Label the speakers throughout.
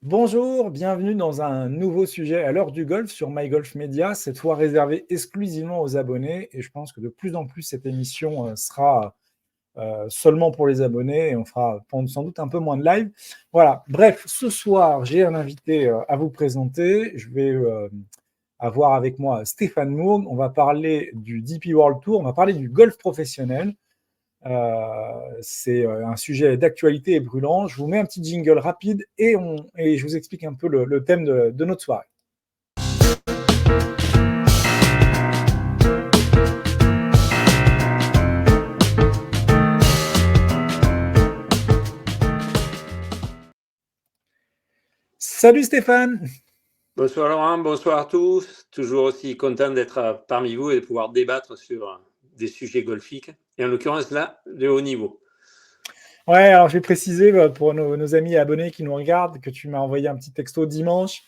Speaker 1: Bonjour, bienvenue dans un nouveau sujet à l'heure du golf sur MyGolf Media, cette fois réservé exclusivement aux abonnés. Et je pense que de plus en plus, cette émission sera seulement pour les abonnés et on fera sans doute un peu moins de live. Voilà, bref, ce soir, j'ai un invité à vous présenter. Je vais avoir avec moi Stéphane Mourgue. On va parler du DP World Tour, on va parler du golf professionnel. C'est un sujet d'actualité et brûlant. Je vous mets un petit jingle rapide et je vous explique un peu le thème de notre soirée. Salut Stéphane.
Speaker 2: Bonsoir Laurent, bonsoir à tous. Toujours aussi content d'être parmi vous et de pouvoir débattre sur des sujets golfiques, et en l'occurrence là, de haut niveau.
Speaker 1: Ouais, alors je vais préciser pour nos amis et abonnés qui nous regardent que tu m'as envoyé un petit texto dimanche.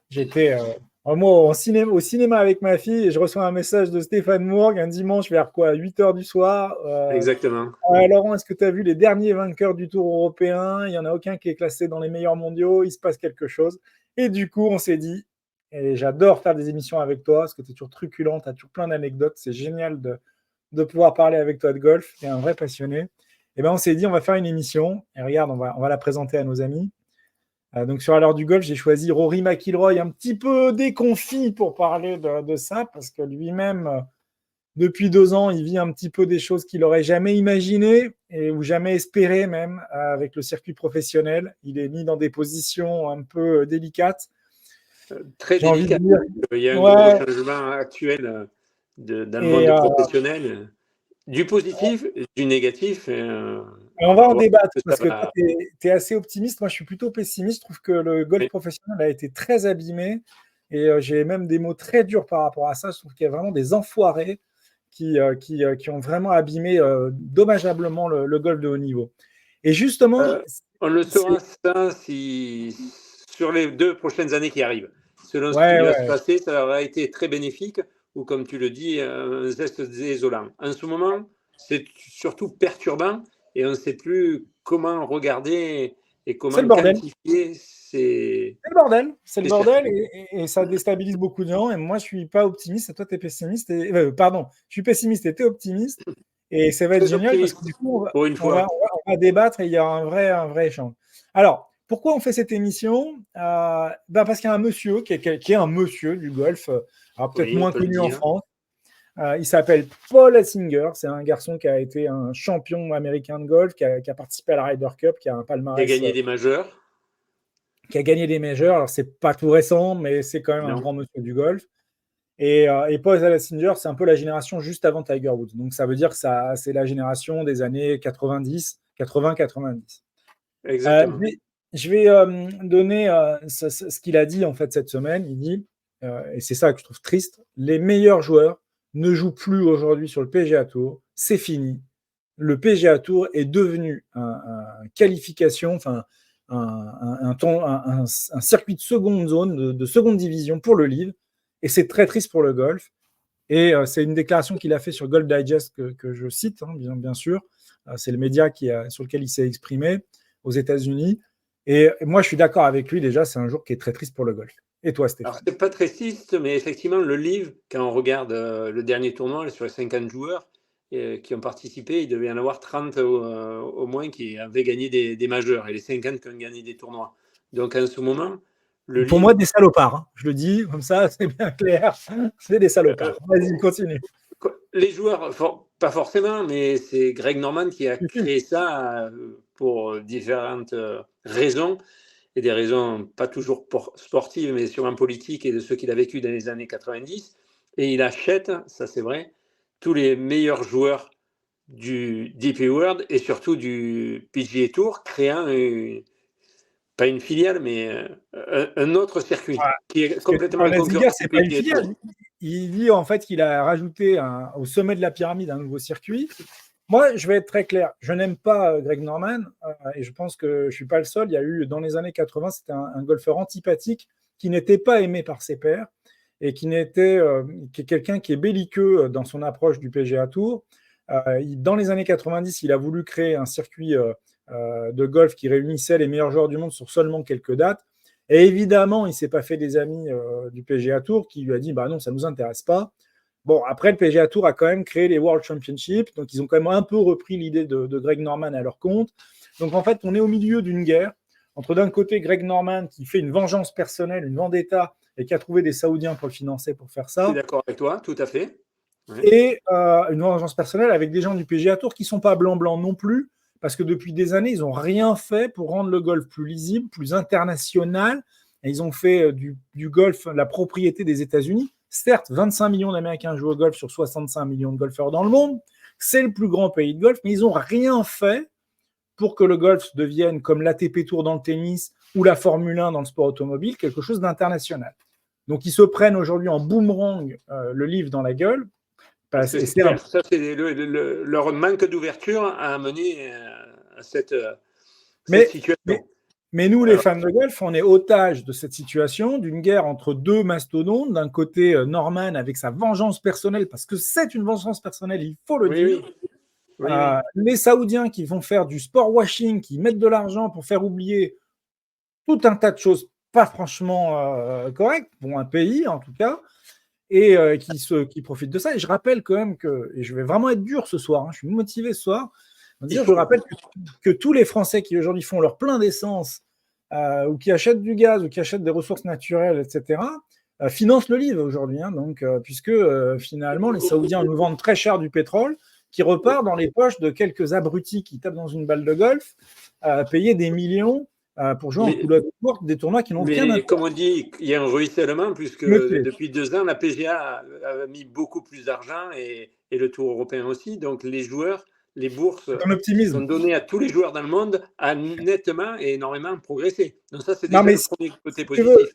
Speaker 1: J'étais moi au cinéma avec ma fille et je reçois un message de Stéphane Mourgue un dimanche vers 8h du soir.
Speaker 2: Exactement.
Speaker 1: Laurent, est-ce que tu as vu les derniers vainqueurs du Tour européen? Il n'y en a aucun qui est classé dans les meilleurs mondiaux. Il se passe quelque chose. Et du coup, on s'est dit, et j'adore faire des émissions avec toi parce que tu es toujours truculent, tu as toujours plein d'anecdotes. C'est génial de pouvoir parler avec toi de golf. Tu es un vrai passionné. Et ben, on s'est dit, on va faire une émission. Et regarde, on va la présenter à nos amis. Donc, sur l'heure du golf, j'ai choisi Rory McIlroy, un petit peu déconfit pour parler de ça, parce que lui-même, depuis 2 ans, il vit un petit peu des choses qu'il n'aurait jamais imaginées ou jamais espérées même avec le circuit professionnel. Il est mis dans des positions un peu délicates.
Speaker 2: Très délicat. Il y a un gros changement actuel dans le monde professionnel. Du positif, du négatif.
Speaker 1: On va en débattre parce que toi, tu es assez optimiste. Moi, je suis plutôt pessimiste. Je trouve que le golf professionnel a été très abîmé et j'ai même des mots très durs par rapport à ça. Je trouve qu'il y a vraiment des enfoirés qui ont vraiment abîmé dommageablement le golf de haut niveau. Et justement…
Speaker 2: on le saura ça sur les 2 prochaines années qui arrivent. Selon ce qui va se passer, ça aura été très bénéfique ou, comme tu le dis, un zeste désolant. En ce moment, c'est surtout perturbant et on ne sait plus comment regarder et comment quantifier ces…
Speaker 1: C'est le bordel et ça déstabilise beaucoup de gens. Et moi, je ne suis pas optimiste. Et toi, tu es pessimiste. Pardon, je suis pessimiste et tu es optimiste. Et ça va être génial parce que du coup, on va débattre et il y a un vrai échange. Alors, pourquoi on fait cette émission? Parce qu'il y a un monsieur qui est un monsieur du golf, peut-être moins connu en France. Il s'appelle Paul Assinger. C'est un garçon qui a été un champion américain de golf, qui a participé à la Ryder Cup, qui a un palmarès.
Speaker 2: Qui a gagné des majeurs.
Speaker 1: Qui a gagné des majors. Alors, c'est pas tout récent, mais c'est quand même un grand monsieur du golf. Et Paul Assinger, c'est un peu la génération juste avant Tiger Woods. Donc, ça veut dire que c'est la génération des années 80-90.
Speaker 2: Exactement.
Speaker 1: Je vais donner ce qu'il a dit en fait cette semaine. Il dit, et c'est ça que je trouve triste, les meilleurs joueurs ne jouent plus aujourd'hui sur le PGA Tour. C'est fini. Le PGA Tour est devenu un qualification, enfin un circuit de seconde zone, de seconde division pour le LIV. Et c'est très triste pour le golf. Et c'est une déclaration qu'il a fait sur Golf Digest que je cite, bien sûr. C'est le média sur lequel il s'est exprimé aux États-Unis. Et moi, je suis d'accord avec lui. Déjà, c'est un jour qui est très triste pour le golf. Et toi, Stéphane?
Speaker 2: Alors, c'est pas très triste, mais effectivement, le LIV, quand on regarde le dernier tournoi sur les 50 joueurs qui ont participé, il devait y en avoir 30 au moins qui avaient gagné des majeurs et les 50 qui ont gagné des tournois. Donc, en ce moment, le
Speaker 1: pour
Speaker 2: LIV…
Speaker 1: moi, des salopards. Hein. Je le dis comme ça, c'est bien clair. C'est des salopards. Vas-y, continue.
Speaker 2: Les joueurs, pas forcément, mais c'est Greg Norman qui a créé ça pour différentes raisons, et des raisons pas toujours sportives, mais sûrement politiques et de ce qu'il a vécu dans les années 90. Et il achète, ça c'est vrai, tous les meilleurs joueurs du DP World et surtout du PGA Tour, créant pas une filiale, mais un autre circuit qui est complètement concurrent.
Speaker 1: C'est pas une filiale. Il dit en fait qu'il a rajouté au sommet de la pyramide un nouveau circuit. Moi, je vais être très clair. Je n'aime pas Greg Norman et je pense que je ne suis pas le seul. Il y a eu, dans les années 80, c'était un golfeur antipathique qui n'était pas aimé par ses pairs et qui est quelqu'un qui est belliqueux dans son approche du PGA Tour. Dans les années 90, il a voulu créer un circuit de golf qui réunissait les meilleurs joueurs du monde sur seulement quelques dates. Et évidemment, il ne s'est pas fait des amis du PGA Tour qui lui a dit bah non, ça ne nous intéresse pas. Bon, après, le PGA Tour a quand même créé les World Championships, donc ils ont quand même un peu repris l'idée de Greg Norman à leur compte. Donc en fait, on est au milieu d'une guerre entre d'un côté Greg Norman qui fait une vengeance personnelle, une vendetta, et qui a trouvé des Saoudiens pour le financer pour faire ça.
Speaker 2: Je suis d'accord avec toi, tout à fait.
Speaker 1: Ouais. Et une vengeance personnelle avec des gens du PGA Tour qui ne sont pas blancs-blancs non plus, parce que depuis des années, ils n'ont rien fait pour rendre le golf plus lisible, plus international. Et ils ont fait du golf la propriété des États-Unis. Certes, 25 millions d'Américains jouent au golf sur 65 millions de golfeurs dans le monde. C'est le plus grand pays de golf, mais ils n'ont rien fait pour que le golf devienne comme l'ATP Tour dans le tennis ou la Formule 1 dans le sport automobile, quelque chose d'international. Donc, ils se prennent aujourd'hui en boomerang le livre dans la gueule.
Speaker 2: C'est clair. Ça, c'est leur manque d'ouverture a amené à cette situation.
Speaker 1: Mais nous, les fans de golf, on est otages de cette situation, d'une guerre entre deux mastodontes. D'un côté, Norman avec sa vengeance personnelle, parce que c'est une vengeance personnelle, il faut le dire. Oui. Les Saoudiens qui vont faire du sport washing, qui mettent de l'argent pour faire oublier tout un tas de choses pas franchement correctes, pour un pays en tout cas, et qui profitent de ça. Et je rappelle quand même que, et je vais vraiment être dur ce soir, je suis motivé ce soir, je rappelle que tous les Français qui aujourd'hui font leur plein d'essence, ou qui achètent du gaz, ou qui achètent des ressources naturelles, etc., financent le livre aujourd'hui. Donc, puisque finalement, les Saoudiens nous vendent très cher du pétrole, qui repart dans les poches de quelques abrutis qui tapent dans une balle de golf, payer des millions pour jouer en couleur courte des tournois qui n'ont rien à faire.
Speaker 2: Comme on dit, il y a un ruissellement, puisque depuis 2 ans, la PGA a mis beaucoup plus d'argent et le Tour européen aussi. Donc, les joueurs, les bourses sont données à tous les joueurs dans le monde, a nettement et énormément progressé. Donc, ça, c'est déjà le premier côté positif.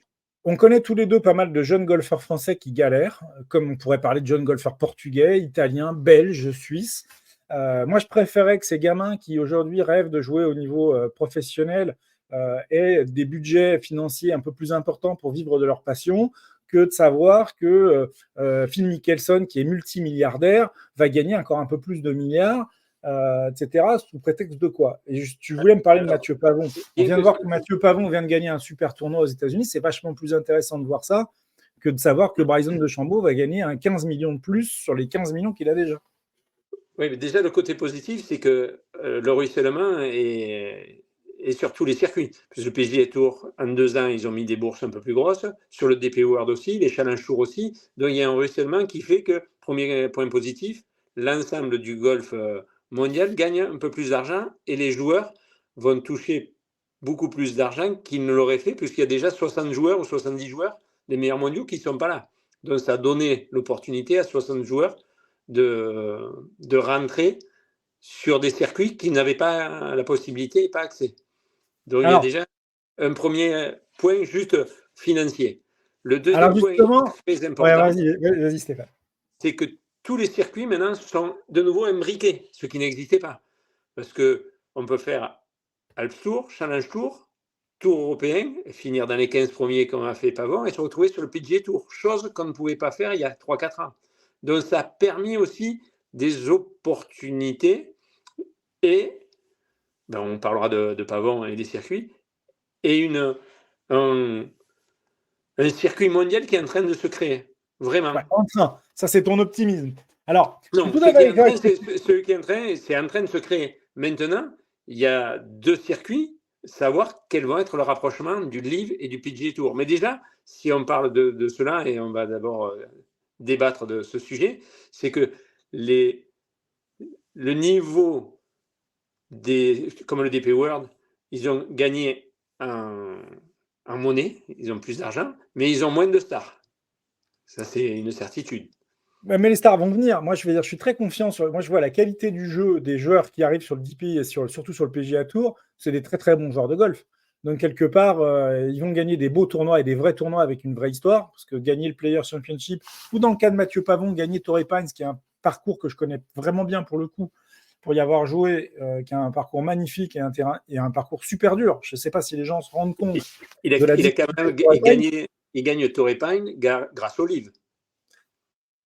Speaker 1: On connaît tous les deux pas mal de jeunes golfeurs français qui galèrent, comme on pourrait parler de jeunes golfeurs portugais, italiens, belges, suisses. Moi, je préférais que ces gamins qui aujourd'hui rêvent de jouer au niveau professionnel aient des budgets financiers un peu plus importants pour vivre de leur passion, que de savoir que Phil Mickelson, qui est multimilliardaire, va gagner encore un peu plus de milliards, etc., sous prétexte de quoi? Et tu voulais me parler de Mathieu Pavon. On vient de voir que Mathieu Pavon vient de gagner un super tournoi aux États-Unis. C'est vachement plus intéressant de voir ça que de savoir que Bryson DeChambeau va gagner un 15 millions de plus sur les 15 millions qu'il a déjà.
Speaker 2: Oui, mais déjà, le côté positif, c'est que le ruissellement est sur tous les circuits. Parce que le PGA Tour, en 2 ans, ils ont mis des bourses un peu plus grosses. Sur le DP World aussi, les Challenge Tour aussi. Donc, il y a un ruissellement qui fait que, premier point positif, l'ensemble du golf mondial gagne un peu plus d'argent et les joueurs vont toucher beaucoup plus d'argent qu'ils ne l'auraient fait, puisqu'il y a déjà 60 joueurs ou 70 joueurs, les meilleurs mondiaux, qui ne sont pas là. Donc, ça a donné l'opportunité à 60 joueurs de rentrer sur des circuits qui n'avaient pas la possibilité et pas accès. Donc, il y a déjà un premier point juste financier. Le deuxième point très important,
Speaker 1: vas-y, Stéphane.
Speaker 2: C'est que tous les circuits maintenant sont de nouveau imbriqués, ce qui n'existait pas. Parce qu'on peut faire Alps Tour, Challenge Tour, Tour européen, finir dans les 15 premiers comme a fait Pavon et se retrouver sur le PGA Tour, chose qu'on ne pouvait pas faire il y a 3-4 ans. Donc ça a permis aussi des opportunités et on parlera de Pavon et des circuits et un circuit mondial qui est en train de se créer. Vraiment.
Speaker 1: Ouais, enfin, ça c'est ton optimisme. Alors,
Speaker 2: non, celui qui est en train de se créer. Maintenant, il y a 2 circuits, savoir quels vont être le rapprochement du LIV et du PGA Tour. Mais déjà, si on parle de cela, et on va d'abord débattre de ce sujet, c'est que le niveau comme le DP World, ils ont gagné en monnaie, ils ont plus d'argent, mais ils ont moins de stars. Ça, c'est une certitude.
Speaker 1: Mais les stars vont venir. Moi, je suis très confiant. Moi, je vois la qualité du jeu des joueurs qui arrivent sur le DP et surtout sur le PGA Tour. C'est des très, très bons joueurs de golf. Donc, quelque part, ils vont gagner des beaux tournois et des vrais tournois avec une vraie histoire. Parce que gagner le Players Championship, ou dans le cas de Mathieu Pavon, gagner Torrey Pines, qui est un parcours que je connais vraiment bien pour le coup, pour y avoir joué, qui a un parcours magnifique et un parcours super dur. Je ne sais pas si les gens se rendent compte.
Speaker 2: Il gagne Torrey Pines grâce au livre.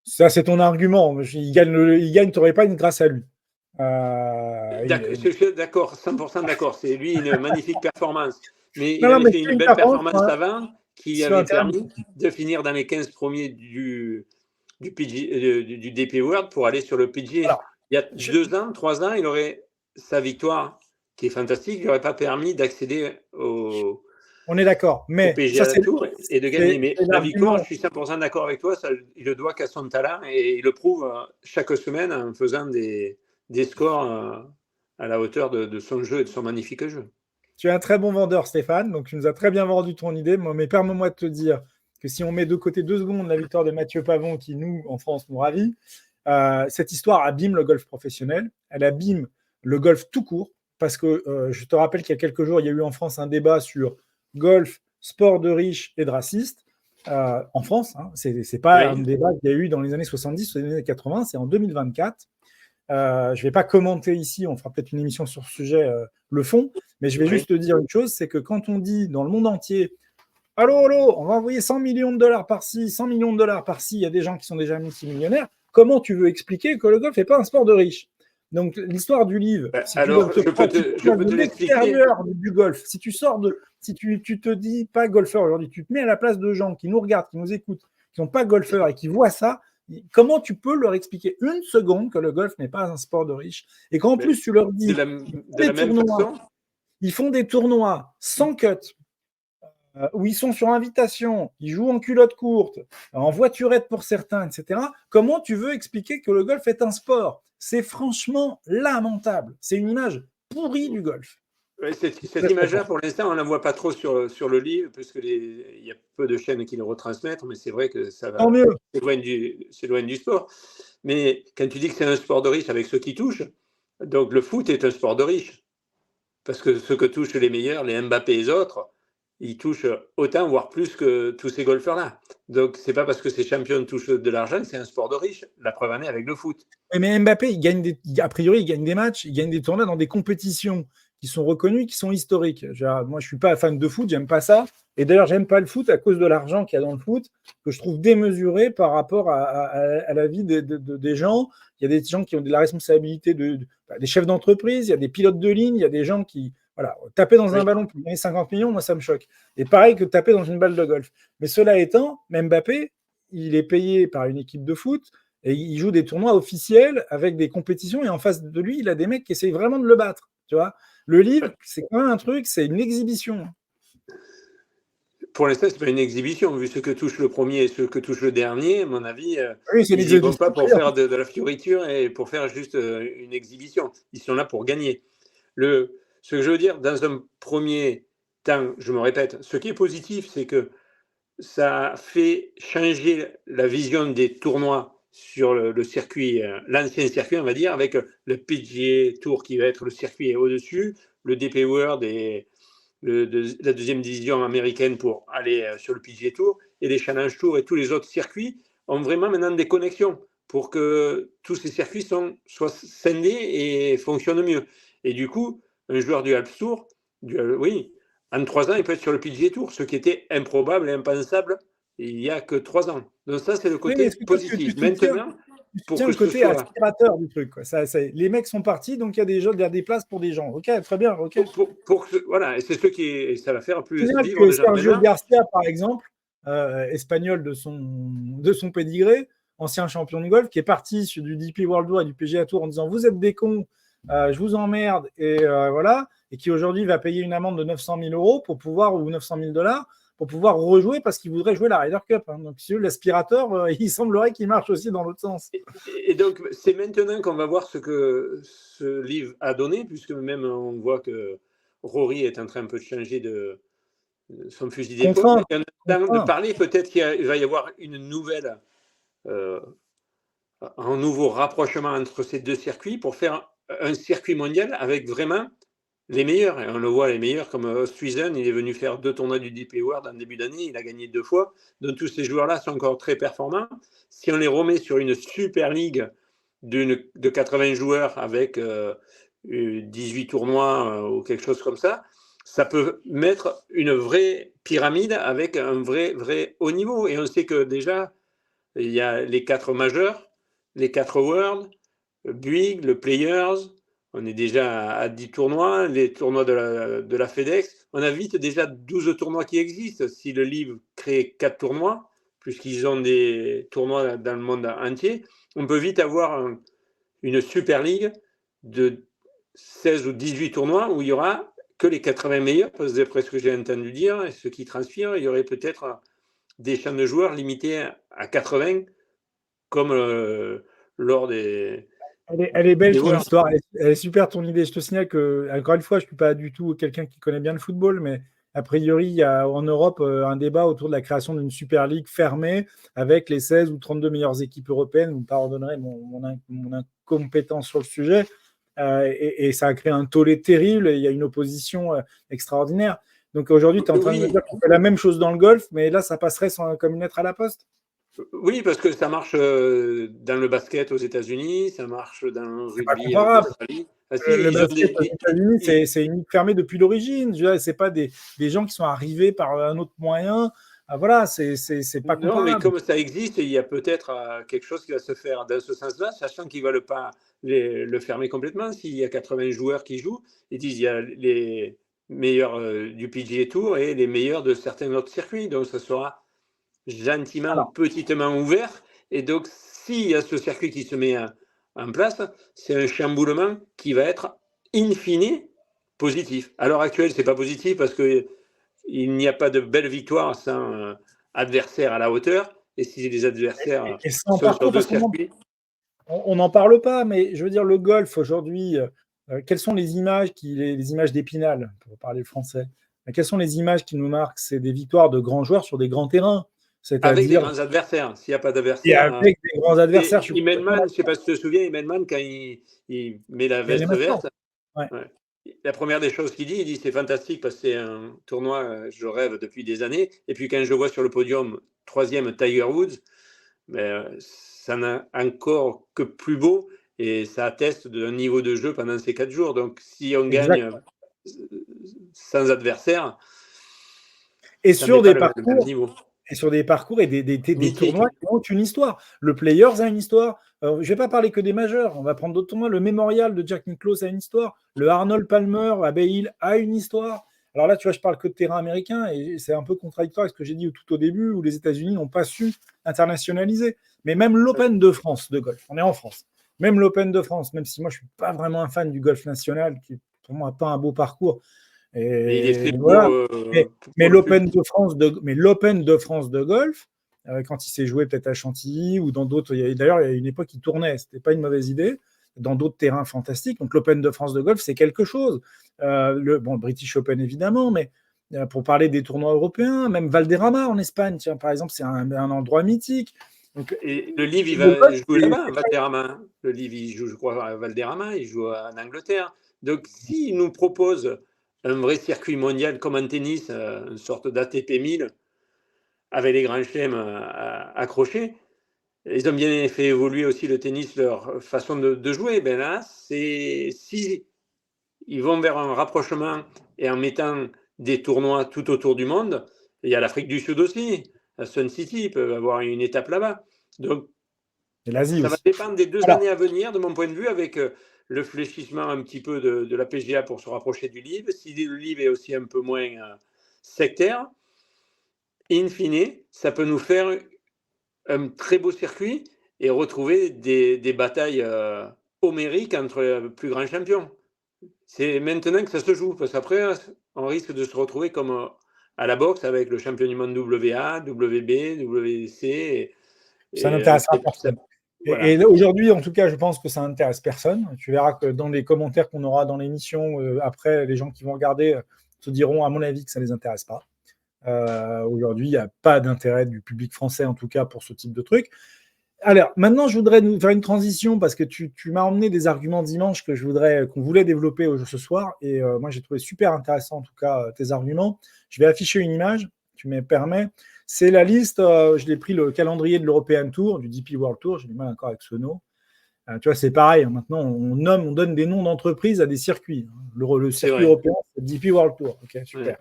Speaker 1: Ça, c'est ton argument. Il gagne Torrey Pines grâce à lui.
Speaker 2: Je suis d'accord, 100% d'accord. C'est lui une magnifique performance. mais il
Speaker 1: Non, non,
Speaker 2: avait
Speaker 1: mais
Speaker 2: fait
Speaker 1: je fais
Speaker 2: une
Speaker 1: une
Speaker 2: belle
Speaker 1: parenthèse
Speaker 2: performance avant qui lui
Speaker 1: sur un
Speaker 2: avait
Speaker 1: terrain.
Speaker 2: permis de finir dans les 15 premiers du DP World pour aller sur le PGA.
Speaker 1: Alors,
Speaker 2: Il y a
Speaker 1: je-
Speaker 2: 2 ans, 3 ans, il aurait sa victoire qui est fantastique, il n'aurait pas permis d'accéder
Speaker 1: on est d'accord.
Speaker 2: au
Speaker 1: Mais ça,
Speaker 2: PGA Tour et de gagner. Mais
Speaker 1: c'est
Speaker 2: la victoire, je
Speaker 1: l'argument.
Speaker 2: suis 100% d'accord avec toi, ça, il le doit qu'à son talent et il le prouve chaque semaine en faisant des scores à la hauteur de son jeu et de son magnifique jeu.
Speaker 1: Tu es un très bon vendeur, Stéphane. Donc, tu nous as très bien vendu ton idée. Mais permets-moi de te dire que si on met de côté 2 secondes la victoire de Mathieu Pavon, qui, nous, en France, nous ravit, cette histoire abîme le golf professionnel. Elle abîme le golf tout court. Parce que je te rappelle qu'il y a quelques jours, il y a eu en France un débat sur golf, sport de riches et de racistes. En France, hein, c'est pas un
Speaker 2: Oui.
Speaker 1: débat qu'il y a eu dans les années 70 ou les années 80, c'est en 2024. Je ne vais pas commenter ici, on fera peut-être une émission sur ce sujet, le fond, mais je vais
Speaker 2: Oui.
Speaker 1: juste te dire une chose, c'est que quand on dit dans le monde entier, allô, allô, on va envoyer 100 millions de dollars par-ci, 100 millions de dollars par-ci, il y a des gens qui sont déjà multimillionnaires, comment tu veux expliquer que le golf n'est pas un sport de riche? Donc l'histoire du livre, si tu
Speaker 2: Alors,
Speaker 1: te prends
Speaker 2: te
Speaker 1: de
Speaker 2: l'expliquer.
Speaker 1: l'extérieur du golf, si tu sors de, si tu te dis pas golfeur aujourd'hui, tu te mets à la place de gens qui nous regardent, qui nous écoutent, qui sont pas golfeurs et qui voient ça, comment tu peux leur expliquer une seconde que le golf n'est pas un sport de riche et qu'en plus tu leur dis
Speaker 2: de la même façon.
Speaker 1: ils font des tournois sans cut, où ils sont sur invitation, ils jouent en culotte courte, en voiturette pour certains, etc. Comment tu veux expliquer que le golf est un sport? C'est franchement lamentable. C'est une image pourrie du golf.
Speaker 2: Ouais, cette image-là, pour l'instant, on ne la voit pas trop sur le livre, parce il y a peu de chaînes qui le retransmettent, mais c'est vrai que ça
Speaker 1: Tant
Speaker 2: va
Speaker 1: mieux.
Speaker 2: s'éloigner du sport. Mais quand tu dis que c'est un sport de riche avec ceux qui touchent, donc le foot est un sport de riche. Parce que ceux que touchent les meilleurs, les Mbappé et les autres, ils touchent autant, voire plus que tous ces golfeurs-là. Donc, c'est pas parce que ces champions touchent de l'argent que c'est un sport de riche. La preuve en est avec le foot.
Speaker 1: Mais Mbappé, a priori, il gagne des matchs, il gagne des tournois dans des compétitions qui sont reconnues, qui sont historiques. Moi, je suis pas fan de foot, j'aime pas ça. Et d'ailleurs, j'aime pas le foot à cause de l'argent qu'il y a dans le foot, que je trouve démesuré par rapport à la vie des gens. Il y a des gens qui ont de la responsabilité des chefs d'entreprise, il y a des pilotes de ligne, il y a des gens qui, voilà, taper dans un ballon pour gagner 50 millions, moi, ça me choque. Et pareil que taper dans une balle de golf. Mais cela étant, Mbappé, il est payé par une équipe de foot. Et il joue des tournois officiels avec des compétitions et en face de lui, il a des mecs qui essayent vraiment de le battre. Tu vois, le livre, c'est quand même un truc, c'est une exhibition.
Speaker 2: Pour l'instant, c'est pas une exhibition. Vu ce que touche le premier et ce que touche le dernier, à mon avis,
Speaker 1: Oui, c'est
Speaker 2: ils n'y vont
Speaker 1: l'exhibition.
Speaker 2: pas pour faire de la fioriture et pour faire juste une exhibition. Ils sont là pour gagner. Ce que je veux dire, dans un premier temps, je me répète, ce qui est positif, c'est que ça fait changer la vision des tournois sur le circuit, l'ancien circuit, on va dire, avec le PGA Tour qui va être le circuit au-dessus, le DP World et la deuxième division américaine pour aller sur le PGA Tour, et les Challenge Tour et tous les autres circuits ont vraiment maintenant des connexions pour que tous ces circuits soient scindés et fonctionnent mieux. Et du coup, un joueur du Alps Tour, oui, en 3 ans, il peut être sur le PGA Tour, ce qui était improbable et impensable il n'y a que 3 ans. Donc ça, c'est le côté positif. Maintenant, pour
Speaker 1: tiens
Speaker 2: que
Speaker 1: le
Speaker 2: ce
Speaker 1: côté
Speaker 2: soit...
Speaker 1: aspirateur du truc. Quoi. Les mecs sont partis, donc il y a des places pour des gens. Ok, très bien. Ok.
Speaker 2: Voilà, et c'est ce qui est, et ça va faire plus
Speaker 1: C'est
Speaker 2: vivre
Speaker 1: que
Speaker 2: des gens.
Speaker 1: Sergio
Speaker 2: Maintenant,
Speaker 1: Garcia, par exemple, espagnol de son pédigré, ancien champion de golf, qui est parti sur du DP World Tour et du PGA Tour en disant vous êtes des cons, je vous emmerde, et voilà, et qui aujourd'hui va payer une amende de 900 000 euros pour pouvoir, ou 900 000 dollars, pour pouvoir rejouer parce qu'il voudrait jouer la Ryder Cup. Hein. Donc, si l'aspirateur, il semblerait qu'il marche aussi dans l'autre sens.
Speaker 2: et donc, c'est maintenant qu'on va voir ce que ce livre a donné, puisque même on voit que Rory est en train un peu de changer de son fusil d'épaule. Et on est en train de parler, peut-être qu'il va y avoir un nouveau rapprochement entre ces deux circuits pour faire un circuit mondial avec vraiment les meilleurs. Et on le voit, les meilleurs, comme Osthuizen, il est venu faire 2 tournois du DP World en début d'année, il a gagné 2 fois. Donc tous ces joueurs-là sont encore très performants. Si on les remet sur une super ligue de 80 joueurs avec 18 tournois ou quelque chose comme ça, ça peut mettre une vraie pyramide avec un vrai haut niveau. Et on sait que déjà, il y a les 4 majeurs, les 4 Worlds, le Bouygues, le Players, On est déjà à 10 tournois, les tournois de la FedEx. On a vite déjà 12 tournois qui existent. Si le livre crée 4 tournois, puisqu'ils ont des tournois dans le monde entier, on peut vite avoir une Super League de 16 ou 18 tournois où il y aura que les 80 meilleurs, parce que d'après ce que j'ai entendu dire, et ceux qui transpirent, il y aurait peut-être des champs de joueurs limités à 80, comme lors des
Speaker 1: Elle est belle ton
Speaker 2: Worlds.
Speaker 1: histoire, elle est super ton idée. Je te signale que, encore une fois, je ne suis pas du tout quelqu'un qui connaît bien le football, mais a priori, il y a en Europe un débat autour de la création d'une Super League fermée avec les 16 ou 32 meilleures équipes européennes. Vous me pardonnerez mon incompétence sur le sujet. Et ça a créé un tollé terrible et il y a une opposition extraordinaire. Donc aujourd'hui, tu es en train de me dire qu'on fait la même chose dans le golf, mais là, ça passerait comme une lettre à la poste.
Speaker 2: Oui, parce que ça marche dans le basket aux États-Unis, ça marche dans le
Speaker 1: C'est pas
Speaker 2: rugby en
Speaker 1: comparable.
Speaker 2: Australie. Ah, si,
Speaker 1: Le
Speaker 2: ils ont
Speaker 1: basket aux États-Unis, c'est une ligue fermée depuis l'origine. C'est pas des gens qui sont arrivés par un autre moyen. Ah, voilà, c'est pas
Speaker 2: Non, mais
Speaker 1: comparable.
Speaker 2: comme ça existe, il y a peut-être quelque chose qui va se faire dans ce sens-là, sachant qu'ils ne veulent pas le fermer complètement. S'il y a 80 joueurs qui jouent, ils disent il y a les meilleurs du PGA Tour et les meilleurs de certains autres circuits. Donc, ça sera gentiment ou
Speaker 1: Alors,
Speaker 2: petitement ouvert. Et donc, s'il y a ce circuit qui se met en place, c'est un chamboulement qui va être in fine positif. À l'heure actuelle, ce n'est pas positif parce qu'il n'y a pas de belle victoire sans adversaire à la hauteur. Et si les adversaires
Speaker 1: et sans
Speaker 2: sont sur
Speaker 1: parcours,
Speaker 2: deux
Speaker 1: parce qu'on
Speaker 2: circuits,
Speaker 1: n'en parle pas, mais je veux dire, le golf aujourd'hui, quelles sont les images, les images d'Épinal, pour parler français? Quelles sont les images qui nous marquent? C'est des victoires de grands joueurs sur des grands terrains,
Speaker 2: avec des
Speaker 1: c'est-à-dire,
Speaker 2: grands adversaires. S'il n'y a pas
Speaker 1: et
Speaker 2: d'adversaire,
Speaker 1: avec des grands adversaires. Je suis complètement
Speaker 2: Imelman, je ne sais
Speaker 1: d'accord.
Speaker 2: pas si tu te souviens, Imelman, quand il met la
Speaker 1: Il y a les
Speaker 2: veste
Speaker 1: Masters.
Speaker 2: verte,
Speaker 1: Ouais.
Speaker 2: ouais. La première des choses qu'il dit, il dit c'est fantastique parce que c'est un tournoi, je rêve depuis des années. Et puis quand je vois sur le podium, troisième Tiger Woods, ben, ça n'a encore que plus beau et ça atteste d'un niveau de jeu pendant ces 4 jours. Donc si on gagne
Speaker 1: Exact.
Speaker 2: sans adversaire,
Speaker 1: Et
Speaker 2: ça ne met
Speaker 1: sur
Speaker 2: pas
Speaker 1: des
Speaker 2: le même
Speaker 1: parcours
Speaker 2: niveau.
Speaker 1: Et sur des parcours et des
Speaker 2: Mythique.
Speaker 1: tournois qui ont une histoire. Le Players a une histoire. Je ne vais pas parler que des majeurs. On va prendre d'autres tournois. Le Memorial de Jack Nicklaus a une histoire. Le Arnold Palmer à Bay Hill a une histoire. Alors là, tu vois, je parle que de terrain américain et c'est un peu contradictoire avec ce que j'ai dit tout au début où les États-Unis n'ont pas su internationaliser. Mais même l'Open de France de golf, on est en France. Même l'Open de France, même si moi je ne suis pas vraiment un fan du golf national, qui pour moi n'a pas un beau parcours,
Speaker 2: Mais il est
Speaker 1: et
Speaker 2: fait
Speaker 1: voilà. Mais
Speaker 2: pour le public.
Speaker 1: l'Open de France de golf, quand il s'est joué peut-être à Chantilly ou dans d'autres, d'ailleurs, il y a une époque, il tournait, c'était pas une mauvaise idée, dans d'autres terrains fantastiques. Donc l'Open de France de golf, c'est quelque chose. Le British Open, évidemment, mais pour parler des tournois européens, même Valderrama en Espagne, tiens, par exemple, c'est un endroit mythique. Donc,
Speaker 2: Et le livre, il
Speaker 1: le
Speaker 2: va
Speaker 1: golf,
Speaker 2: jouer là-bas, à Valderrama. Le livre, il joue, je crois, à Valderrama, il joue en Angleterre. Donc, s'il nous propose un vrai circuit mondial comme en tennis, une sorte d'ATP 1000, avec les grands chelems accrochés, ils ont bien fait évoluer aussi le tennis, leur façon de jouer. Ben là, si ils vont vers un rapprochement et en mettant des tournois tout autour du monde, il y a l'Afrique du Sud aussi, à Sun City, ils peuvent avoir une étape là-bas. Donc,
Speaker 1: et l'Asie
Speaker 2: ça va
Speaker 1: aussi.
Speaker 2: dépendre des 2
Speaker 1: Alors,
Speaker 2: années à venir, de mon point de vue, avec le fléchissement un petit peu de la PGA pour se rapprocher du livre. Si le livre est aussi un peu moins sectaire, in fine, ça peut nous faire un très beau circuit et retrouver des batailles homériques entre plus grands champions. C'est maintenant que ça se joue, parce qu'après, on risque de se retrouver comme à la boxe avec le champion du monde WA, WB, WC.
Speaker 1: ça
Speaker 2: Et
Speaker 1: n'intéressera personne.
Speaker 2: voilà.
Speaker 1: Et aujourd'hui, en tout cas, je pense que ça n'intéresse personne. Tu verras que dans les commentaires qu'on aura dans l'émission, après, les gens qui vont regarder te diront, à mon avis, que ça ne les intéresse pas. Aujourd'hui, il n'y a pas d'intérêt du public français, en tout cas, pour ce type de truc. Alors, maintenant, je voudrais nous faire une transition parce que tu m'as emmené des arguments dimanche qu'on voulait développer ce soir. Et moi, j'ai trouvé super intéressant, en tout cas, tes arguments. Je vais afficher une image, tu me permets. C'est la liste, je l'ai pris le calendrier de l'European Tour, du DP World Tour. J'ai du mal encore avec ce nom. Tu vois, c'est pareil. Maintenant, on donne des noms d'entreprises à des circuits. Le
Speaker 2: C'est
Speaker 1: circuit
Speaker 2: vrai.
Speaker 1: européen, c'est le DP World Tour. Ok, super.
Speaker 2: Ouais.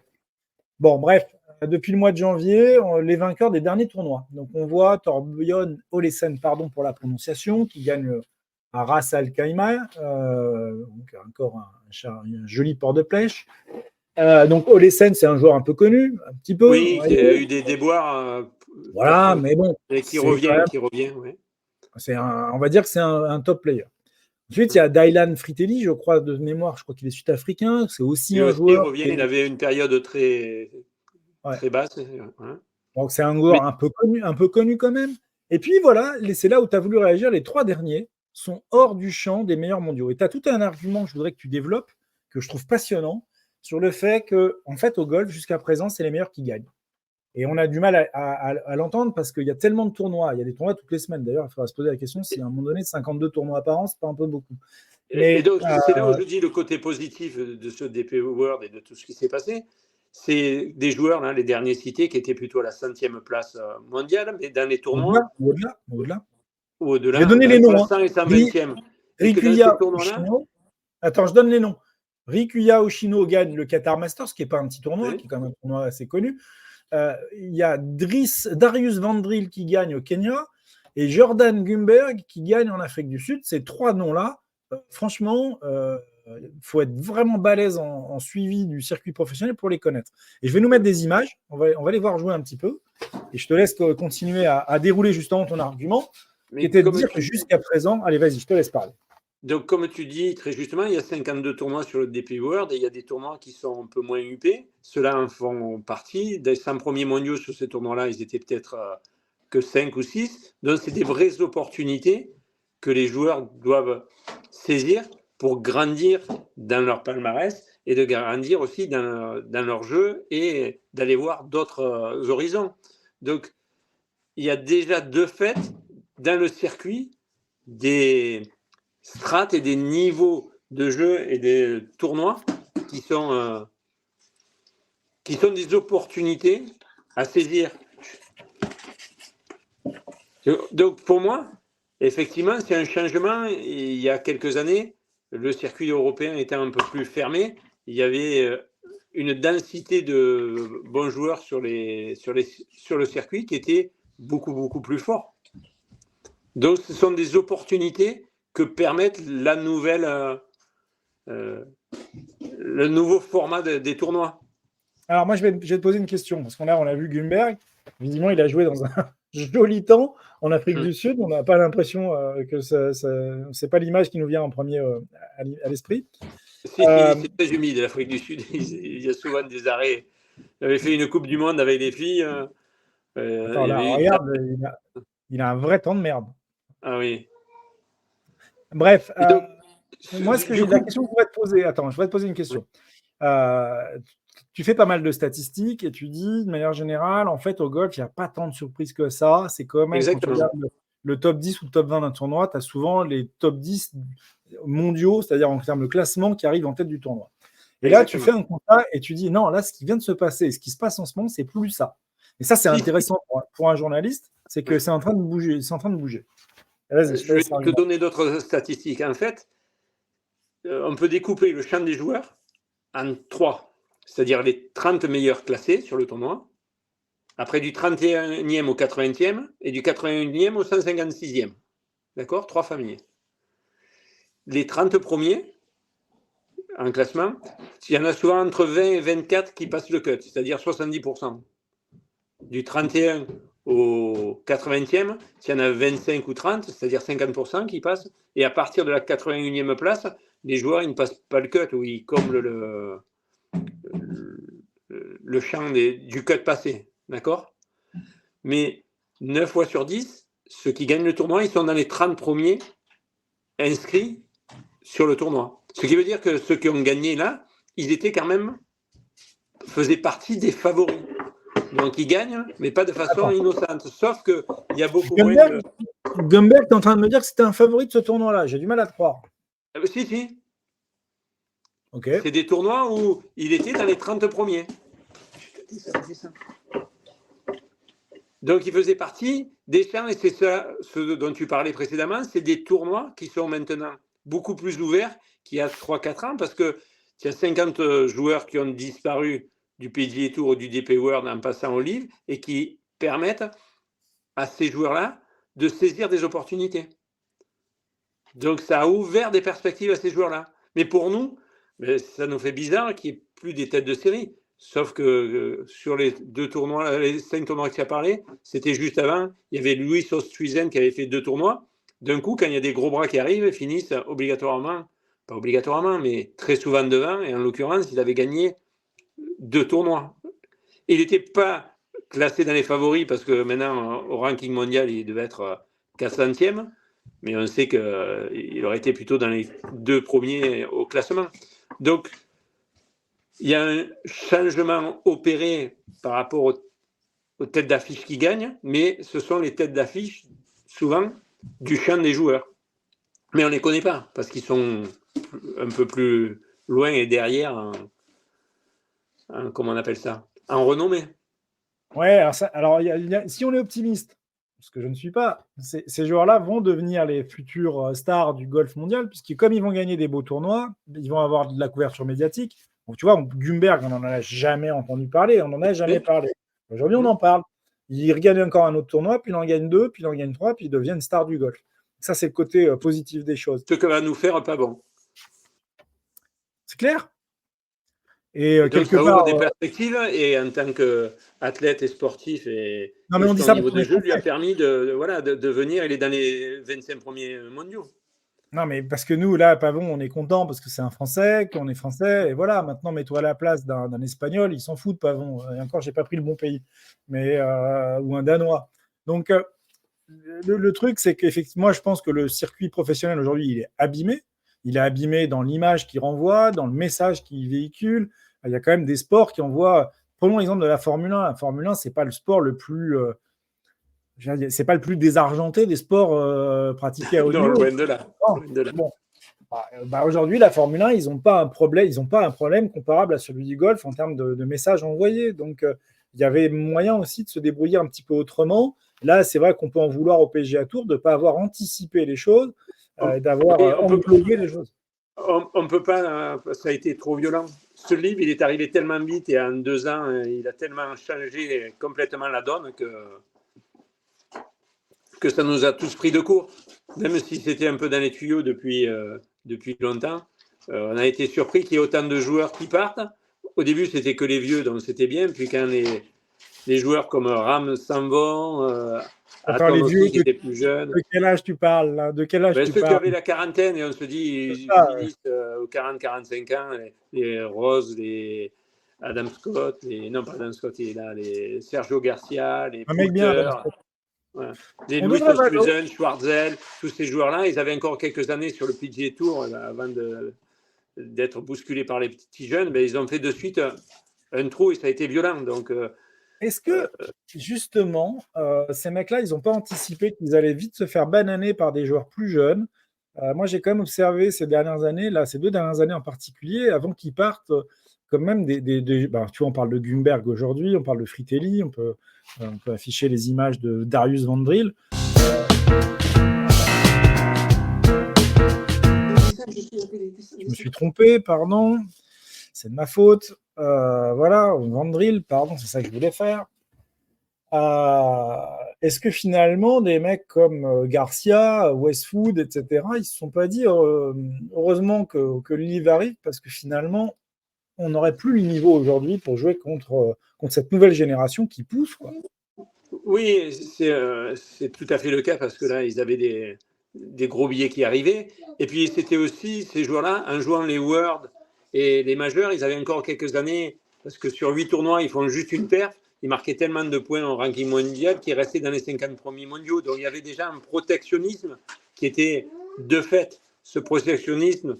Speaker 1: Bon, bref, depuis le mois de janvier, les vainqueurs des derniers tournois. Donc, on voit Torbjörn Olesen, pardon pour la prononciation, qui gagne à Ras Al Khaimah, donc encore un joli port de pêche. Donc Olesen, c'est un joueur un peu connu, un petit peu.
Speaker 2: Oui, qui a eu des déboires.
Speaker 1: Voilà, mais bon,
Speaker 2: et qui
Speaker 1: c'est quand
Speaker 2: revient,
Speaker 1: même,
Speaker 2: qui revient. Ouais.
Speaker 1: on va dire que c'est un top player. Ensuite, il y a Dylan Fritelli, je crois, de mémoire, je crois qu'il est sud-africain. C'est aussi
Speaker 2: Lui
Speaker 1: un
Speaker 2: aussi
Speaker 1: joueur.
Speaker 2: revient. Il avait une période très,
Speaker 1: Ouais.
Speaker 2: très basse. Hein.
Speaker 1: Donc c'est un
Speaker 2: Mais
Speaker 1: joueur un peu connu quand même. Et puis voilà, c'est là où tu as voulu réagir. Les 3 derniers sont hors du champ des meilleurs mondiaux. Et tu as tout un argument que je voudrais que tu développes, que je trouve passionnant, sur le fait que, en fait, au golf, jusqu'à présent, c'est les meilleurs qui gagnent. Et on a du mal à l'entendre parce qu'il y a tellement de tournois. Il y a des tournois toutes les semaines. D'ailleurs, il faudra se poser la question si à un moment donné, 52 tournois par an, c'est pas un peu beaucoup.
Speaker 2: Et
Speaker 1: Mais
Speaker 2: donc, c'est là où je dis le côté positif de ce DP World et de tout ce qui s'est passé. C'est des joueurs, là, les derniers cités, qui étaient plutôt à la 5e place mondiale, mais dans les tournois,
Speaker 1: au-delà.
Speaker 2: ou
Speaker 1: Je vais
Speaker 2: au-delà,
Speaker 1: donner les
Speaker 2: entre la
Speaker 1: noms.
Speaker 2: 100 et 120e. Et que dans ces
Speaker 1: Rikuya
Speaker 2: tournois-là,
Speaker 1: Ushino. Attends, je donne les noms. Rikuya Ushino gagne le Qatar Masters, qui n'est pas un petit tournoi, qui est quand même un tournoi assez connu. Il y a Darius Vandril qui gagne au Kenya et Jordan Gumberg qui gagne en Afrique du Sud. Ces 3 noms-là, franchement, il faut être vraiment balèze en suivi du circuit professionnel pour les connaître. Et je vais nous mettre des images, on va les voir jouer un petit peu, et je te laisse continuer à dérouler justement ton argument, qui était de dire que jusqu'à présent, allez vas-y, je te laisse parler.
Speaker 2: Donc, comme tu dis très justement, il y a 52 tournois sur le DP World et il y a des tournois qui sont un peu moins huppés. Ceux-là en font partie. Des 100 premiers mondiaux sur ces tournois-là, ils étaient peut-être que 5 ou 6. Donc, c'est des vraies opportunités que les joueurs doivent saisir pour grandir dans leur palmarès et de grandir aussi dans leur jeu et d'aller voir d'autres horizons. Donc, il y a déjà de fait dans le circuit des strates et des niveaux de jeu et des tournois qui sont des opportunités à saisir. Donc pour moi, effectivement, c'est un changement. Il y a quelques années, le circuit européen était un peu plus fermé. Il y avait une densité de bons joueurs sur le circuit qui était beaucoup, beaucoup plus fort. Donc ce sont des opportunités que permettent le nouveau format des tournois.
Speaker 1: Alors moi, je vais te poser une question, parce qu'on a vu Gumberg, évidemment, il a joué dans un joli temps en Afrique du Sud, on n'a pas l'impression que c'est pas l'image qui nous vient en premier à l'esprit.
Speaker 2: C'est très humide l'Afrique du Sud, il y a souvent des arrêts. J'avais fait une Coupe du Monde avec les filles.
Speaker 1: Attends, là, regarde, il a un vrai temps de merde.
Speaker 2: Ah oui.
Speaker 1: Bref,
Speaker 2: donc,
Speaker 1: moi, la question que je voudrais te poser, attends, je voudrais te poser une question. Tu fais pas mal de statistiques et tu dis, de manière générale, en fait, au golf, il n'y a pas tant de surprises que ça. C'est quand même, quand tu regardes le top 10 ou le top 20 d'un tournoi, tu as souvent les top 10 mondiaux, c'est-à-dire en termes de classement, qui arrivent en tête du tournoi. Et là, tu fais un constat et tu dis, non, là, ce qui vient de se passer, ce qui se passe en ce moment, c'est plus ça. Et ça, c'est intéressant pour un journaliste, c'est que c'est en train de bouger. C'est en train de bouger.
Speaker 2: Je vais te donner d'autres statistiques. En fait, on peut découper le champ des joueurs en 3, c'est-à-dire les 30 meilleurs classés sur le tournoi, après du 31e au 80e et du 81e au 156e. D'accord ? 3 familles. Les 30 premiers en classement, il y en a souvent entre 20 et 24 qui passent le cut, c'est-à-dire 70%. Du 31 au 80e, s'il y en a 25 ou 30, c'est-à-dire 50% qui passent, et à partir de la 81e place, les joueurs ils ne passent pas le cut, ou ils comblent le champ du cut passé. D'accord ? Mais 9 fois sur 10, ceux qui gagnent le tournoi, ils sont dans les 30 premiers inscrits sur le tournoi. Ce qui veut dire que ceux qui ont gagné là, ils étaient quand même, faisaient partie des favoris. Donc ils gagnent, mais pas de façon innocente. Sauf qu'il y a beaucoup moins de...
Speaker 1: Gumberg, tu es en train de me dire que c'était un favori de ce tournoi-là. J'ai du mal à te croire.
Speaker 2: Si.
Speaker 1: Okay.
Speaker 2: C'est des tournois où il était dans les 30 premiers. Donc il faisait partie des champs, et c'est ça, ce dont tu parlais précédemment, c'est des tournois qui sont maintenant beaucoup plus ouverts qu'il y a 3-4 ans, parce qu'il y a 50 joueurs qui ont disparu du PGA Tour ou du DP World en passant au livre, et qui permettent à ces joueurs-là de saisir des opportunités. Donc, ça a ouvert des perspectives à ces joueurs-là. Mais pour nous, ça nous fait bizarre qu'il n'y ait plus des têtes de série. Sauf que sur les 2 tournois, les 5 tournois que tu as parlé, c'était juste avant. Il y avait Louis Oosthuizen qui avait fait 2 tournois. D'un coup, quand il y a des gros bras qui arrivent, ils finissent obligatoirement, pas obligatoirement, mais très souvent devant. Et en l'occurrence, il avait gagné 2 tournois. Il n'était pas classé dans les favoris parce que maintenant, au ranking mondial, il devait être 400e. Mais on sait qu'il aurait été plutôt dans les 2 premiers au classement. Donc, il y a un changement opéré par rapport aux têtes d'affiche qui gagnent, mais ce sont les têtes d'affiche, souvent, du champ des joueurs. Mais on ne les connaît pas, parce qu'ils sont un peu plus loin et derrière, comment on appelle ça, en renommée.
Speaker 1: Ouais, alors si on est optimiste, ce que je ne suis pas, ces joueurs-là vont devenir les futurs stars du golf mondial, puisque comme ils vont gagner des beaux tournois, ils vont avoir de la couverture médiatique. Donc, tu vois, Gumberg, on n'en a jamais entendu parler, on n'en a jamais parlé. Aujourd'hui, on en parle. Il regagne encore un autre tournoi, puis il en gagne 2, puis il en gagne 3, puis il devient une star du golf. Ça, c'est le côté positif des choses.
Speaker 2: Ce que va nous faire pas bon.
Speaker 1: C'est clair. Et
Speaker 2: donc, quelque ça ouvre des perspectives, et en tant qu'athlète et sportif, et
Speaker 1: non, mais on dit ça
Speaker 2: niveau de jeu lui a permis de venir, il est dans les 25 premiers mondiaux.
Speaker 1: Non, mais parce que nous, là, à Pavon, on est content parce que c'est un Français, qu'on est Français, et voilà, maintenant, mets-toi à la place d'un Espagnol, ils s'en foutent, Pavon. Et encore, j'ai pas pris le bon pays, mais ou un Danois. Donc, le truc, c'est qu'effectivement, moi, je pense que le circuit professionnel, aujourd'hui, il est abîmé. Il est abîmé dans l'image qu'il renvoie, dans le message qu'il véhicule. Il y a quand même des sports qui envoient... Prenons l'exemple de la Formule 1. La Formule 1, c'est pas le sport le plus... c'est pas le plus désargenté des sports pratiqués à haut niveau.
Speaker 2: Loin de là.
Speaker 1: Bon. Aujourd'hui, la Formule 1, ils n'ont pas un problème comparable à celui du golf en termes de messages envoyés. Donc, il y avait moyen aussi de se débrouiller un petit peu autrement. Là, c'est vrai qu'on peut en vouloir au PGA Tour de ne pas avoir anticipé les choses, d'avoir employé les choses.
Speaker 2: On ne peut pas, ça a été trop violent. Ce livre, il est arrivé tellement vite et en 2 ans, il a tellement changé complètement la donne que ça nous a tous pris de court. Même si c'était un peu dans les tuyaux depuis longtemps, on a été surpris qu'il y ait autant de joueurs qui partent. Au début, c'était que les vieux, donc c'était bien. Puis quand les joueurs comme Ram s'en vont,
Speaker 1: Attends, les vieux
Speaker 2: qui étaient plus jeunes.
Speaker 1: De quel âge tu parles là? De quel âge tu
Speaker 2: ceux
Speaker 1: parles?
Speaker 2: qui avaient la quarantaine, et on se dit, ils finissent aux 40-45 ans, les Rose, les Adam Scott, non pas Adam Scott, il est là, les Sergio Garcia, les Poulter, voilà. Les Louis Oosthuizen, Schwartzel, tous ces joueurs-là, ils avaient encore quelques années sur le PGA Tour avant d'être bousculés par les petits jeunes, mais ils ont fait de suite un trou et ça a été violent. Donc,
Speaker 1: est-ce que, justement, ces mecs-là, ils n'ont pas anticipé qu'ils allaient vite se faire bananer par des joueurs plus jeunes? Moi, j'ai quand même observé ces dernières années, là, ces 2 dernières années en particulier, avant qu'ils partent, quand même tu vois, on parle de Gumberg aujourd'hui, on parle de Fritelli, on peut afficher les images de Darius Vandril. Je me suis trompé, pardon. C'est de ma faute. Voilà, Vandril, pardon, c'est ça que je voulais faire. Est-ce que finalement, des mecs comme Garcia, Westwood, etc., ils ne se sont pas dit heureusement que le livre arrive, parce que finalement, on n'aurait plus le niveau aujourd'hui pour jouer contre cette nouvelle génération qui pousse, quoi.
Speaker 2: Oui, c'est tout à fait le cas, parce que là, ils avaient des gros billets qui arrivaient. Et puis, c'était aussi ces joueurs-là, en jouant les Worlds et les majeurs, ils avaient encore quelques années, parce que sur 8 tournois, ils font juste une perf. Ils marquaient tellement de points en ranking mondial qu'ils restaient dans les 50 premiers mondiaux. Donc, il y avait déjà un protectionnisme qui était de fait. Ce protectionnisme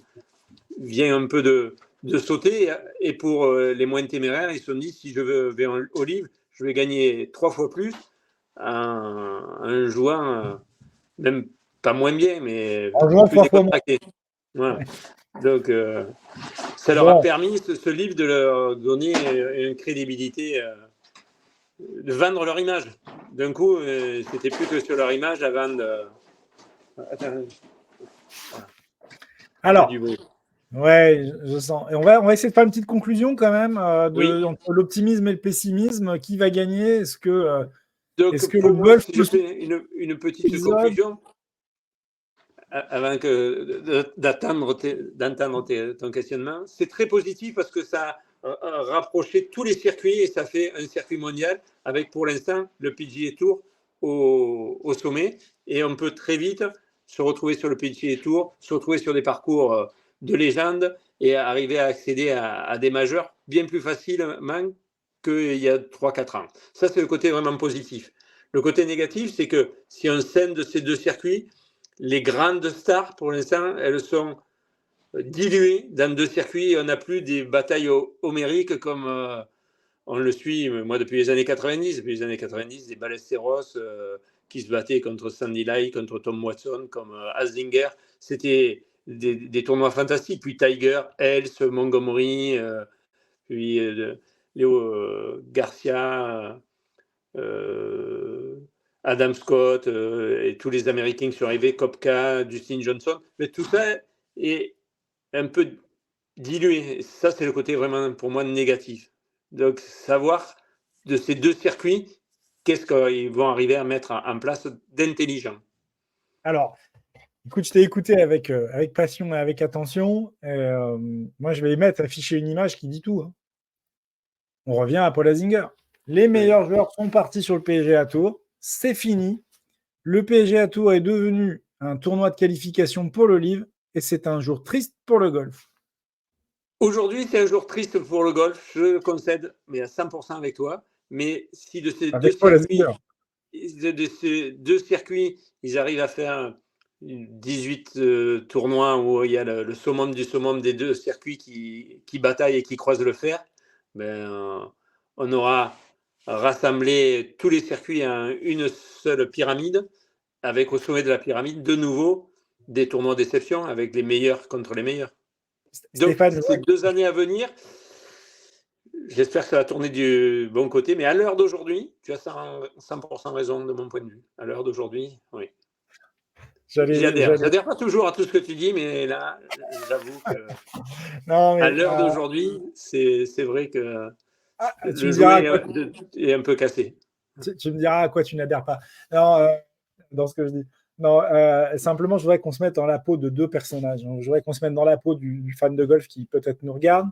Speaker 2: vient un peu de sauter. Et pour les moins téméraires, ils se sont dit, si je vais au livre, je vais gagner 3 fois plus en jouant, même pas moins bien, mais
Speaker 1: en jouant 3 fois moins.
Speaker 2: Voilà. Donc, ça leur a permis, ce livre, de leur donner une crédibilité, de vendre leur image. D'un coup, c'était plus que sur leur image avant de... Attends.
Speaker 1: Alors, ouais, je sens. Et on va essayer de faire une petite conclusion quand même entre l'optimisme et le pessimisme. Qui va gagner? Est-ce que
Speaker 2: le golf... une petite conclusion. avant d'entendre ton questionnement, c'est très positif parce que ça a rapproché tous les circuits et ça fait un circuit mondial avec pour l'instant le PGA Tour au sommet. Et on peut très vite se retrouver sur le PGA Tour, se retrouver sur des parcours de légende et arriver à accéder à des majeurs bien plus facilement qu'il y a 3-4 ans. Ça, c'est le côté vraiment positif. Le côté négatif, c'est que si on scène de ces deux circuits, les grandes stars, pour l'instant, elles sont diluées dans deux circuits. On n'a plus des batailles homériques comme on le suit, moi, depuis les années 90. Depuis les années 90, des Ballesteros qui se battaient contre Sandy Lyle, contre Tom Watson, comme Haslinger. C'était des tournois fantastiques. Puis Tiger, Else, Montgomery, puis Léo Garcia, Adam Scott et tous les Américains qui sont arrivés, Koepka, Dustin Johnson. Mais tout ça est un peu dilué. Et ça, c'est le côté vraiment, pour moi, négatif. Donc, savoir de ces deux circuits, qu'est-ce qu'ils vont arriver à mettre en place d'intelligent.
Speaker 1: Alors, écoute, je t'ai écouté avec passion et avec attention. Moi, je vais afficher une image qui dit tout. Hein. On revient à Paul Azinger. Les meilleurs joueurs sont partis sur le PGA Tour. C'est fini. Le PGA Tour est devenu un tournoi de qualification pour le livre et c'est un jour triste pour le golf.
Speaker 3: Aujourd'hui, c'est un jour triste pour le golf, je le concède, mais à 100% avec toi. Mais si de ces deux circuits, ils arrivent à faire 18 tournois où il y a le summum du summum des deux circuits qui bataillent et qui croisent le fer, on aura rassemblé tous les circuits en une seule pyramide, avec au sommet de la pyramide, de nouveau, des tournois d'exception avec les meilleurs contre les meilleurs. Donc, ces 2 années à venir, j'espère que ça va tourner du bon côté, mais à l'heure d'aujourd'hui, tu as 100% raison de mon point de vue. À l'heure d'aujourd'hui, oui. J'adhère pas toujours à tout ce que tu dis, mais là, j'avoue que à l'heure d'aujourd'hui, c'est vrai que le jouet est un peu cassé.
Speaker 1: Tu me diras à quoi tu n'adhères pas. Non, dans ce que je dis. Non, simplement, je voudrais qu'on se mette dans la peau de deux personnages. Je voudrais qu'on se mette dans la peau du fan de golf qui peut-être nous regarde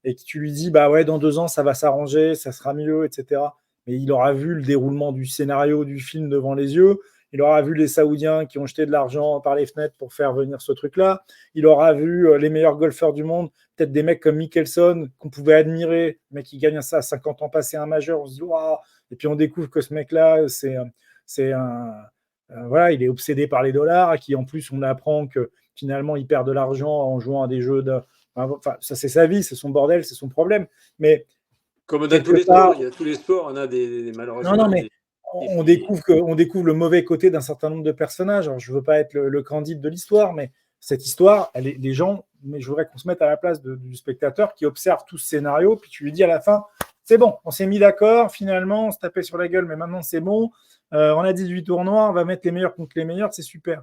Speaker 1: et que tu lui dis, bah ouais, dans 2 ans, ça va s'arranger, ça sera mieux, etc. Mais il aura vu le déroulement du scénario du film devant les yeux. Il aura vu les Saoudiens qui ont jeté de l'argent par les fenêtres pour faire venir ce truc-là. Il aura vu les meilleurs golfeurs du monde, peut-être des mecs comme Mickelson qu'on pouvait admirer, mais qui gagnent ça à 50 ans passé un majeur. On se dit, waouh! Et puis on découvre que ce mec-là, voilà, il est obsédé par les dollars, qui en plus on apprend que finalement il perd de l'argent en jouant à des jeux enfin, ça c'est sa vie, c'est son bordel, c'est son problème. Mais
Speaker 2: comme dans tous les sports, il y a tous les sports, on a des malheureusement.
Speaker 1: Non, mais on découvre le mauvais côté d'un certain nombre de personnages. Alors, je ne veux pas être le Candide de l'histoire, mais cette histoire, les gens, mais je voudrais qu'on se mette à la place du spectateur qui observe tout ce scénario, puis tu lui dis à la fin, c'est bon, on s'est mis d'accord, finalement, on se tapait sur la gueule, mais maintenant c'est bon, on a 18 tournois, on va mettre les meilleurs contre les meilleurs, c'est super.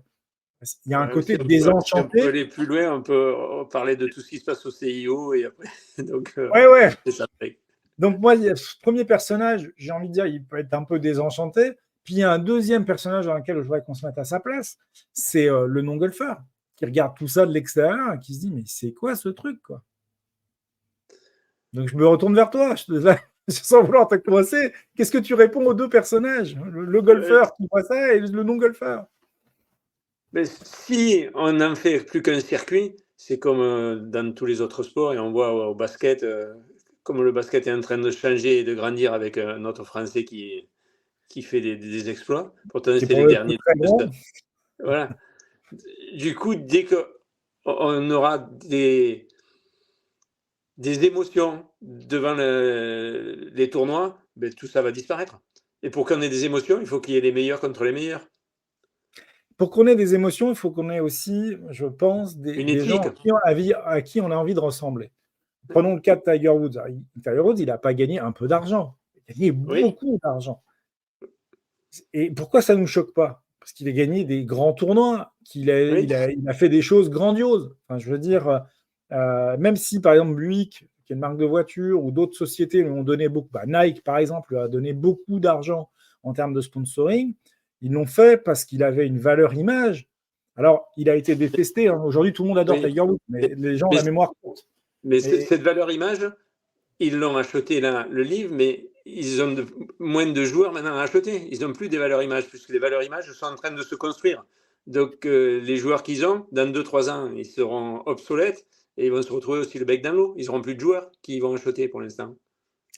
Speaker 1: Il y a un côté désenchanté.
Speaker 2: On peut aller plus loin, on peut parler de tout ce qui se passe au CIO et après. Donc,
Speaker 1: ouais.
Speaker 2: C'est ça.
Speaker 1: Donc moi, ce premier personnage, j'ai envie de dire, il peut être un peu désenchanté. Puis il y a un deuxième personnage dans lequel je voudrais qu'on se mette à sa place, c'est le non-golfeur qui regarde tout ça de l'extérieur et qui se dit, mais c'est quoi ce truc, quoi? Donc je me retourne vers toi, sans vouloir te commencer. Qu'est-ce que tu réponds aux deux personnages, le golfeur qui voit ça et le non-golfeur?
Speaker 2: Mais si on n'en fait plus qu'un circuit, c'est comme dans tous les autres sports, et on voit au basket, comme le basket est en train de changer et de grandir avec notre Français qui fait des exploits. Pourtant, c'est les derniers. Voilà. Du coup, dès qu'on aura des émotions devant les tournois, tout ça va disparaître. Et pour qu'on ait des émotions, il faut qu'il y ait les meilleurs contre les meilleurs.
Speaker 1: Pour qu'on ait des émotions, il faut qu'on ait aussi, je pense, des gens à qui on a envie de ressembler. Prenons le cas de Tiger Woods. Tiger Woods, il n'a pas gagné un peu d'argent. Il a gagné beaucoup d'argent. Et pourquoi ça ne nous choque pas? Parce qu'il a gagné des grands tournois, il a fait des choses grandioses. Enfin, je veux dire, même si, par exemple, Buick, qui est une marque de voiture, ou d'autres sociétés lui ont donné beaucoup, Nike, par exemple, lui a donné beaucoup d'argent en termes de sponsoring, ils l'ont fait parce qu'il avait une valeur image Alors, il a été détesté. Hein. Aujourd'hui, tout le monde adore
Speaker 3: Oui.
Speaker 1: Tiger Woods, mais les gens ont la mémoire courte.
Speaker 3: Mais cette valeur image, ils l'ont acheté le livre, mais ils ont moins de joueurs maintenant à acheter. Ils n'ont plus des valeurs images, puisque les valeurs images sont en train de se construire. Donc, les joueurs qu'ils ont, dans 2-3 ans, ils seront obsolètes et ils vont se retrouver aussi le bec dans l'eau. Ils n'auront plus de joueurs qui vont acheter pour l'instant.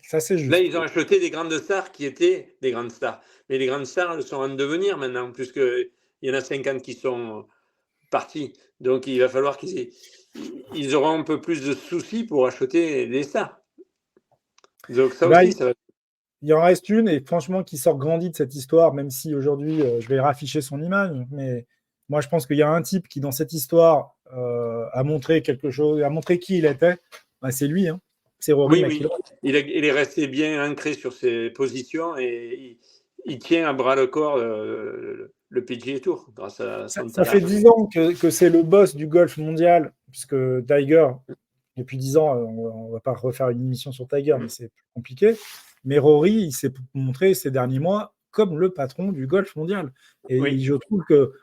Speaker 1: Ça, c'est juste.
Speaker 3: Là, ils ont acheté des grandes stars qui étaient des grandes stars. Mais les grandes stars, elles sont en devenir maintenant, puisqu'il y en a 50 qui sont partis. Donc, il va falloir qu'ils auront un peu plus de soucis pour acheter des stars. Donc, ça aussi, ça va.
Speaker 1: Il en reste une, et franchement, qui sort grandi de cette histoire, même si aujourd'hui, je vais rafficher son image. Mais moi, je pense qu'il y a un type qui, dans cette histoire, a montré quelque chose, a montré qui il était. Ben, c'est lui, hein. C'est Rory McIlroy.
Speaker 3: Il est resté bien ancré sur ses positions et il tient à bras le corps le PGA Tour grâce à son
Speaker 1: ça fait 10 ans que c'est le boss du golf mondial, puisque Tiger, depuis 10 ans, on ne va pas refaire une émission sur Tiger, mais c'est plus compliqué. Mais Rory, il s'est montré ces derniers mois comme le patron du golf mondial. Et je trouve que,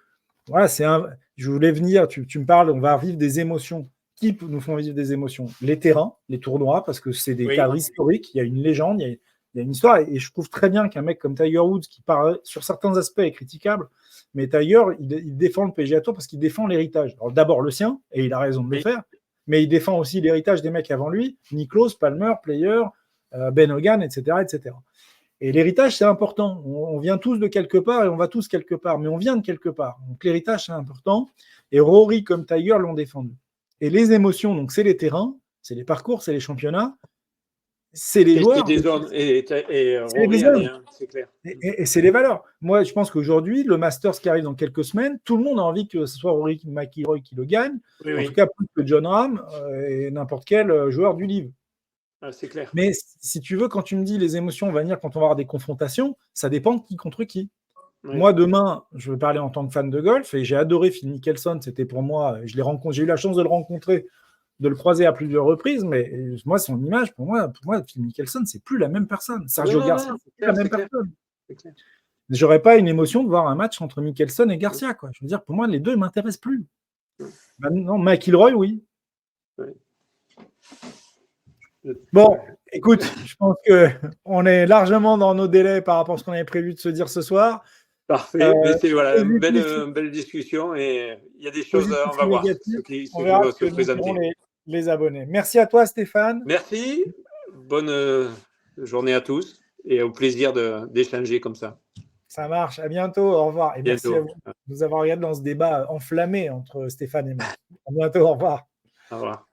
Speaker 1: voilà, je voulais venir, tu me parles, on va vivre des émotions. Qui nous font vivre des émotions? Les terrains, les tournois, parce que c'est des cadres historiques, il y a une légende, il y a une histoire. Et je trouve très bien qu'un mec comme Tiger Woods, qui parle sur certains aspects est critiquable, mais Tiger, il défend le PGA Tour parce qu'il défend l'héritage. Alors d'abord le sien, et il a raison de le faire, mais il défend aussi l'héritage des mecs avant lui, Nicklaus, Palmer, Player, Ben Hogan, etc., etc. Et l'héritage, c'est important. On vient tous de quelque part et on va tous quelque part, mais on vient de quelque part. Donc l'héritage, c'est important. Et Rory comme Tiger l'ont défendu. Et les émotions, donc c'est les terrains, c'est les parcours, c'est les championnats, c'est les joueurs.
Speaker 3: C'est Rory, c'est clair.
Speaker 1: Et c'est les valeurs. Moi, je pense qu'aujourd'hui, le Masters qui arrive dans quelques semaines, tout le monde a envie que ce soit Rory McIlroy qui le gagne. En tout cas, plus que Jon Rahm et n'importe quel joueur du livre.
Speaker 3: Ah, c'est clair.
Speaker 1: Mais si tu veux, quand tu me dis les émotions vont venir quand on va avoir des confrontations, ça dépend de qui contre qui. Oui. Moi, demain, je veux parler en tant que fan de golf et j'ai adoré Phil Mickelson. C'était pour moi, j'ai eu la chance de le rencontrer, de le croiser à plusieurs reprises, mais moi, son image, pour moi Phil Mickelson, c'est plus la même personne. Sergio Garcia, c'est plus la même personne. J'aurais pas une émotion de voir un match entre Mickelson et Garcia, quoi. Je veux dire, pour moi, les deux ne m'intéressent plus. Non, McIlroy, oui. Bon, écoute, je pense qu'on est largement dans nos délais par rapport à ce qu'on avait prévu de se dire ce soir.
Speaker 3: Parfait, mais c'est voilà, une belle discussion et il y a des choses, on va voir.
Speaker 1: On verra ce que nous feront les abonnés. Merci à toi, Stéphane.
Speaker 3: Merci, bonne journée à tous et au plaisir d'échanger comme ça.
Speaker 1: Ça marche, à bientôt, au revoir. Et merci à vous de nous avoir regardé dans ce débat enflammé entre Stéphane et moi. À bientôt, au revoir.
Speaker 3: Au revoir.